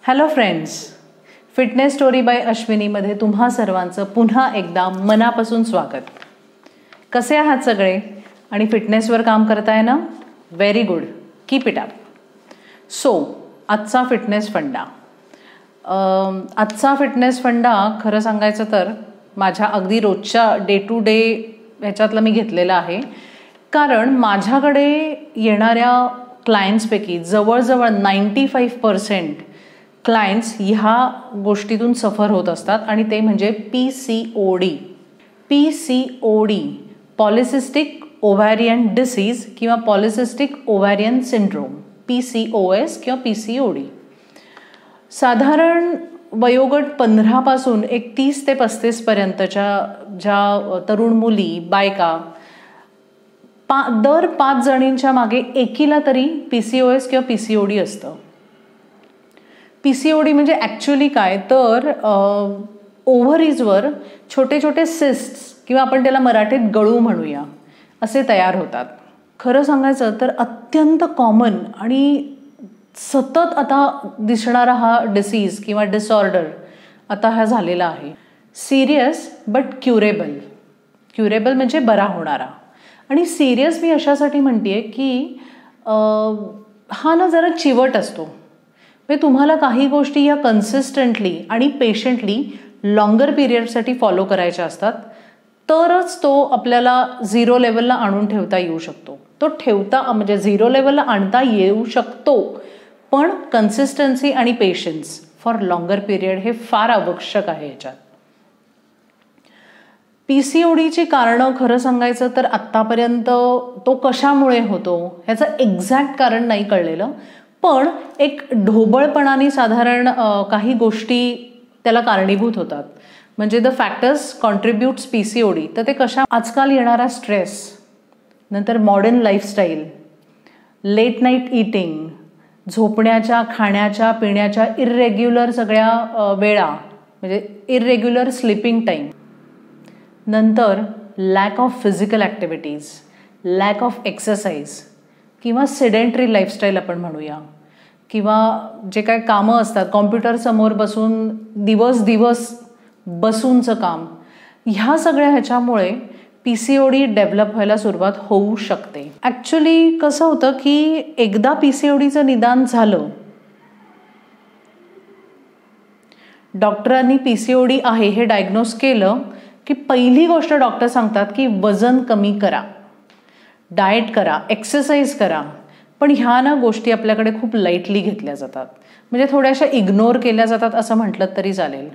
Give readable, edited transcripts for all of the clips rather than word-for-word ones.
Hello friends, fitness story by अश्विनीमध्ये तुम्हा सर्वांचं पुन्हा एकदा मनापासून स्वागत. कसे आहात सगळे आणि फिटनेसवर काम करताय ना? Very good, keep it up. So आजचा फिटनेस फंडा खरं सांगायचं तर माझ्या अगदी रोजच्या डे टू डे ह्याच्यातलं मी घेतलेलं आहे. कारण माझ्याकडे येणाऱ्या क्लायंट्सपैकी जवळजवळ 95% क्लायंट्स ह्या गोष्टीतून सफर होत असतात आणि ते म्हणजे PCOD, पॉलिसिस्टिक ओव्हॅरियन डिसीज किंवा पॉलिसिस्टिक ओव्हॅरियन सिंड्रोम, PCOS किंवा PCOD. साधारण वयोगट 15 पासून एक 30 ते 35 पर्यंतच्या ज्या तरुण मुली, बायका, दर 5 जणींच्या मागे एकीला तरी PCOS किंवा PCOD असतं. PCOD म्हणजे ॲक्च्युली काय तर ओव्हरीजवर छोटे छोटे सिस्ट्स किंवा आपण त्याला मराठीत गळू म्हणूया असे तयार होतात. खरं सांगायचं तर अत्यंत कॉमन आणि सतत आता दिसणारा हा डिसीज किंवा डिसऑर्डर आता हा झालेला आहे. सिरियस बट क्युरेबल म्हणजे बरा होणारा. आणि सिरियस मी अशासाठी म्हणते की हा ना जरा चिवट असतो. म्हणजे तुम्हाला काही गोष्टी या कन्सिस्टंटली आणि पेशंटली लॉंगर पिरियडसाठी फॉलो करायच्या असतात, तरच तो आपल्याला 0 लेवलला आणून ठेवता येऊ शकतो. तो म्हणजे 0 लेवलला आणता येऊ शकतो, पण कन्सिस्टन्सी आणि पेशन्स फॉर लॉंगर पिरियड हे फार आवश्यक आहे याच्यात. PCODची कारणं खरं सांगायचं तर आत्तापर्यंत तो कशामुळे होतो ह्याचं एक्झॅक्ट कारण नाही कळलेलं, पण एक ढोबळपणाने साधारण काही गोष्टी त्याला कारणीभूत होतात. म्हणजे द फॅक्टर्स कॉन्ट्रीब्युट्स PCOD. तर ते कशा? आजकाल येणारा स्ट्रेस, नंतर modern lifestyle, late night eating, झोपण्याच्या, खाण्याच्या, पिण्याच्या इर्रेग्युलर सगळ्या वेळा, म्हणजे इर्रेग्युलर स्लीपिंग टाईम, नंतर lack of physical activities, lack of exercise किंवा सेडेंटरी लाईफस्टाईल आपण म्हणूया, किंवा जे काय कामं असतात कॉम्प्युटरसमोर बसून दिवस बसूनचं काम, ह्या सगळ्या ह्याच्यामुळे PCOD डेव्हलप व्हायला सुरुवात होऊ शकते. ॲक्च्युली कसं होतं की एकदा PCODचं निदान झालं, डॉक्टरांनी PCOD आहे हे डायग्नोज केलं की पहिली गोष्ट डॉक्टर सांगतात की वजन कमी करा, डाएट करा, एक्सरसाइज करा. पण ह्या ना गोष्टी आपल्याकडे खूप लाईटली घेतल्या जातात, म्हणजे थोड्याशा इग्नोर केल्या जातात असं म्हटलं तरी चालेल.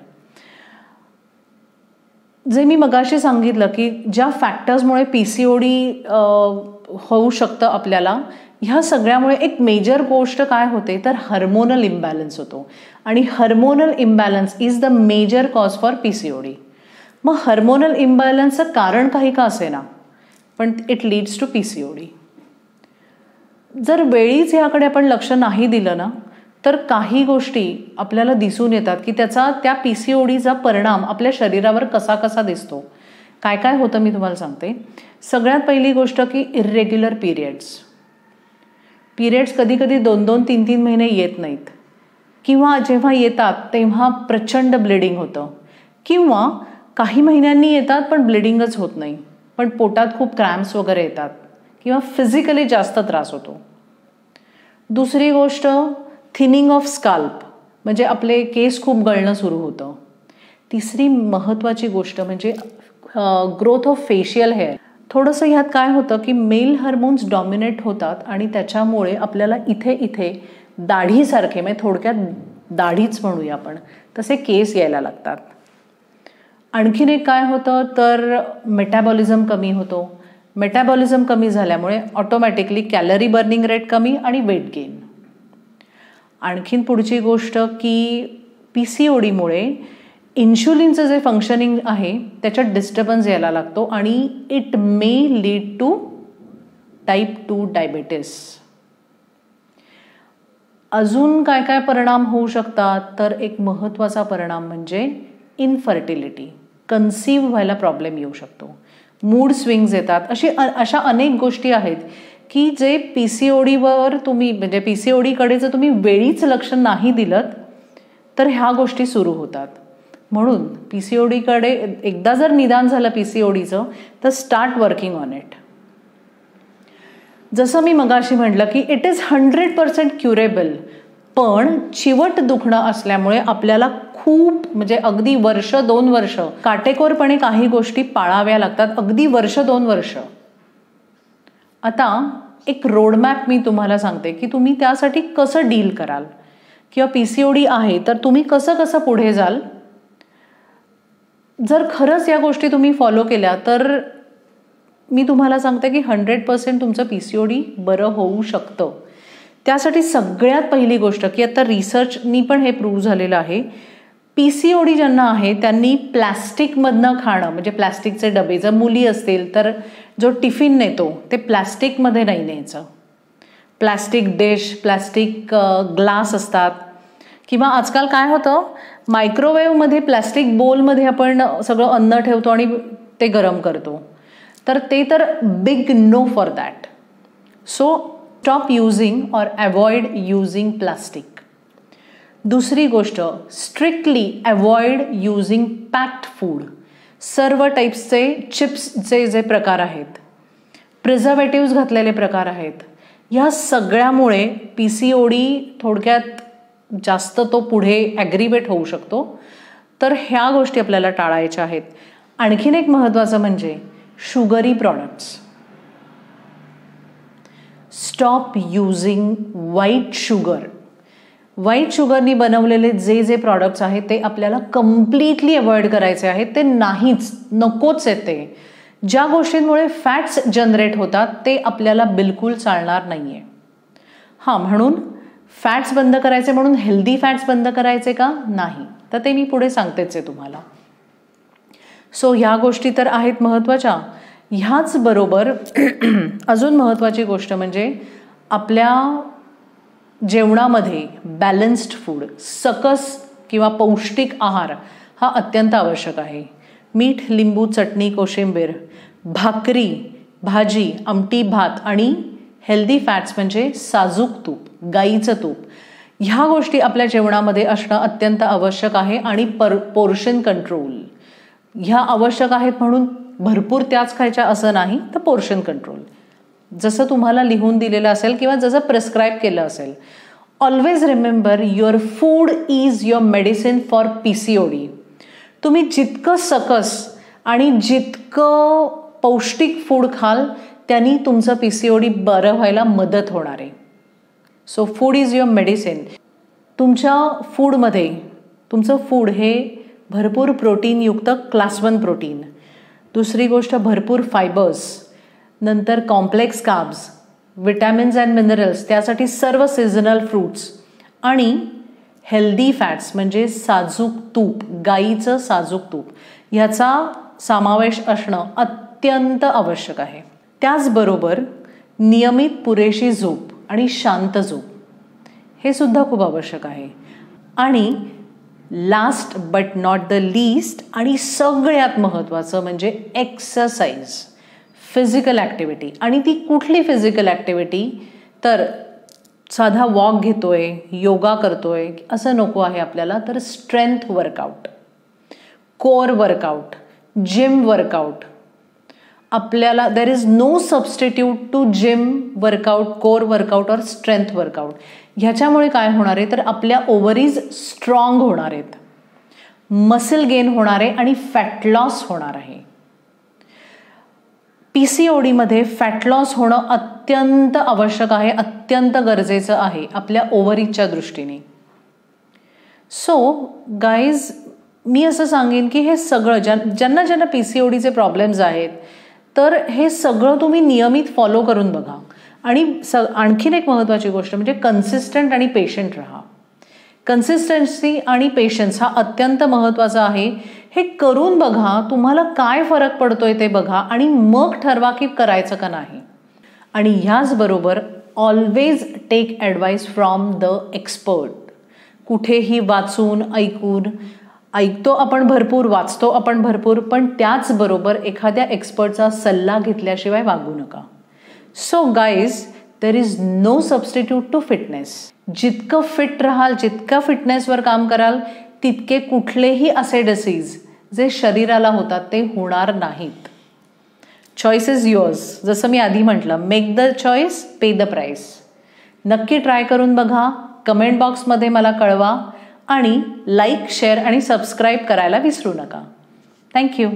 जे मी मगाशी सांगितलं की ज्या फॅक्टर्समुळे PCOD होऊ शकतं आपल्याला, ह्या सगळ्यामुळे एक मेजर गोष्ट काय होते तर हार्मोनल इम्बॅलन्स होतो. आणि hormonal imbalance is the major cause for PCOD. मग हार्मोनल इम्बॅलन्सचं कारण काही का असेना, पण इट लीड्स टू PCOD. जर वेळीच ह्याकडे आपण लक्ष नाही दिलं ना, तर काही गोष्टी आपल्याला दिसून येतात की त्या PCODचा परिणाम आपल्या शरीरावर कसा दिसतो. काय होतं मी तुम्हाला सांगते. सगळ्यात पहिली गोष्ट की इर्रेग्युलर पिरियड्स कधी 2-2, 3-3 महिने येत नाहीत, किंवा जेव्हा येतात तेव्हा प्रचंड ब्लिडिंग होतं, किंवा काही महिन्यांनी येतात पण ब्लिडिंगच होत नाही, पण पोटात खूप क्रॅम्प्स वगैरे येतात, किंवा फिजिकली जास्त त्रास होतो. दुसरी गोष्ट थिनिंग ऑफ स्काल्प, म्हणजे आपले केस खूप गळणं सुरू होतं. तिसरी महत्त्वाची गोष्ट म्हणजे ग्रोथ ऑफ फेशियल हेअर. थोडंसं ह्यात काय होतं की मेल हार्मोन्स डॉमिनेट होतात आणि त्याच्यामुळे आपल्याला इथे दाढीसारखे, म्हणजे थोडक्यात दाढीच म्हणूया आपण, तसे केस यायला लागतात. आणखीन एक काय होतं तर मेटाबॉलिझम कमी होतो. मेटाबॉलिझम कमी झाल्यामुळे ऑटोमॅटिकली कॅलरी बर्निंग रेट कमी आणि वेट गेन. आणखीन पुढची गोष्ट की PCODमुळे इन्शुलिनचं जे फंक्शनिंग आहे त्याच्यात डिस्टर्बन्स यायला लागतो आणि it may lead to type 2 diabetes. अजून काय परिणाम होऊ शकतात तर एक महत्त्वाचा परिणाम म्हणजे इनफर्टिलिटी, कन्सीव्ह व्हायला प्रॉब्लेम येऊ शकतो, मूड स्विंग्स येतात. अशा अनेक गोष्टी आहेत की जे PCODवर तुम्ही, म्हणजे PCODकडे जर तुम्ही वेळीच लक्ष नाही दिलं तर ह्या गोष्टी सुरू होतात. म्हणून PCODकडे एकदा जर निदान झालं PCODचं तर स्टार्ट वर्किंग ऑन इट. जसं मी मगाशी म्हटलं की इट इज 100% क्युरेबल, पण चिवट दुखणं असल्यामुळे आपल्याला खूप म्हणजे अगदी वर्ष 2 वर्ष काटेकोरपणे काही गोष्टी पाळाव्या लागतात, अगदी वर्ष 2 वर्ष. आता एक रोडमॅप मी तुम्हाला सांगते की तुम्ही त्यासाठी कसं डील कराल, किंवा PCOD आहे तर तुम्ही कसं कसं पुढे जाल. जर खरंच या गोष्टी तुम्ही फॉलो केल्या तर मी तुम्हाला सांगते की 100% तुमचं PCOD बरं होऊ शकतं. त्यासाठी सगळ्यात पहिली गोष्ट की आता रिसर्चनी पण हे प्रूव्ह झालेलं आहे, PCOD ज्यांना आहे त्यांनी प्लॅस्टिकमधनं खाणं, म्हणजे प्लॅस्टिकचे डबे, जर मुली असतील तर जो टिफिन नेतो ते प्लॅस्टिकमध्ये नाही न्यायचं. प्लॅस्टिक डिश, प्लॅस्टिक ग्लास असतात, किंवा आजकाल काय होतं मायक्रोवेव्हमध्ये प्लॅस्टिक बोलमध्ये आपण सगळं अन्न ठेवतो आणि ते गरम करतो, तर ते तर big no for that. So stop using or avoid using plastic. दुसरी गोष्ट, strictly avoid using packed food. सर्व टाईप्सचे चिप्सचे जे प्रकार आहेत, प्रिझर्वेटिव्स घातलेले प्रकार आहेत, ह्या सगळ्यामुळे PCOD थोडक्यात जास्त तो पुढे ॲग्रिवेट होऊ शकतो. तर ह्या गोष्टी आपल्याला टाळायच्या आहेत. आणखीन एक महत्त्वाचं म्हणजे sugary products. Stop using white sugar. White शुगरनी बनवलेले जे जे प्रॉडक्ट्स आहेत ते आपल्याला कम्प्लिटली अवॉइड करायचे आहेत. ते नाहीच, नकोच आहे ते. ज्या गोष्टींमुळे फॅट्स जनरेट होतात ते आपल्याला बिलकुल चालणार नाही आहे. हां, म्हणून फॅट्स बंद करायचे म्हणून हेल्दी फॅट्स बंद करायचे का? नाही, तर ते मी पुढे सांगतेच आहे तुम्हाला. सो ह्या गोष्टी तर आहेत महत्त्वाच्या. ह्याच बरोबर अजून महत्त्वाची गोष्ट म्हणजे आपल्या जेवणामध्ये बॅलन्स्ड फूड, सकस किंवा पौष्टिक आहार हा अत्यंत आवश्यक आहे. मीठ, लिंबू, चटणी, कोशिंबीर, भाकरी, भाजी, आमटी, भात आणि हेल्दी फॅट्स म्हणजे साजूक तूप, गाईचं तूप, ह्या गोष्टी आपल्या जेवणामध्ये असणं अत्यंत आवश्यक आहे. आणि पोर्शन कंट्रोल ह्या आवश्यक आहेत, म्हणून भरपूर त्याच खायच्या असं नाही, तर पोर्शन कंट्रोल जसं तुम्हाला लिहून दिलेलं असेल किंवा जसं प्रिस्क्राईब केलं असेल. Always remember your food is your medicine for PCOD. तुम्ही जितकं सकस आणि जितकं पौष्टिक फूड खाल त्यांनी तुमचं PCOD बरं व्हायला मदत होणार आहे. So food is your medicine. तुमच्या फूडमध्ये तुमचं फूड हे भरपूर प्रोटीनयुक्त क्लास 1 प्रोटीन, दुसरी गोष्ट भरपूर फायबर्स, नंतर complex carbs, vitamins and minerals, त्यासाठी सर्व सीझनल फ्रूट्स, आणि हेल्दी फॅट्स म्हणजे साजूक तूप, गाईचं साजूक तूप, ह्याचा समावेश असणं अत्यंत आवश्यक आहे. त्याचबरोबर नियमित पुरेशी झोप आणि शांत झोप हे सुद्धा खूप आवश्यक आहे. आणि last but not the least आणि सगळ्यात महत्त्वाचं म्हणजे एक्सरसाइज, फिजिकल ॲक्टिव्हिटी. आणि ती कुठली फिजिकल ॲक्टिव्हिटी? तर साधा वॉक घेतोय, योगा करतोय असं नको आहे आपल्याला, तर strength workout, core workout, gym workout. आपल्याला there is no substitute to gym workout, core workout और स्ट्रेंथ वर्कआउट. ह्याच्यामुळे काय होणार आहे तर आपल्या ओव्हरीज स्ट्रॉंग होणार आहेत, मसल गेन होणार आहे आणि फॅट लॉस होणार आहे. PCODमध्ये फॅट लॉस होणं अत्यंत आवश्यक आहे, अत्यंत गरजेचं आहे आपल्या ओव्हरीजच्या दृष्टीने. सो गाईज, मी असं सांगेन की हे सगळं ज्यांना PCODचे प्रॉब्लेम्स आहेत तर हे सगळं तुम्ही नियमित फॉलो करून बघा. आणि आणखीन एक महत्त्वाची गोष्ट म्हणजे कन्सिस्टंट आणि पेशंट राहा. कन्सिस्टन्सी आणि पेशन्स हा अत्यंत महत्त्वाचा आहे. हे करून बघा, तुम्हाला काय फरक पडतोय ते बघा आणि मग ठरवा की करायचं का नाही. आणि ह्याचबरोबर always take advice from the expert. कुठेही वाचून ऐकतो आपण भरपूर, वाचतो आपण भरपूर, पण त्याचबरोबर एखाद्या एक्सपर्टचा सल्ला घेतल्याशिवाय वागू नका. So guys, there is no substitute to fitness. जितकं फिट राहाल, जितकं फिटनेसवर काम कराल, तितके कुठलेही असे डिसीज जे शरीराला होतात ते होणार नाहीत. Choice is yours. जसं मी आधी म्हटलं, make the choice, pay the price. नक्की ट्राय करून बघा. कमेंट बॉक्समध्ये मला कळवा आणि लाईक, शेअर आणि सबस्क्राईब करायला विसरू नका. थँक्यू.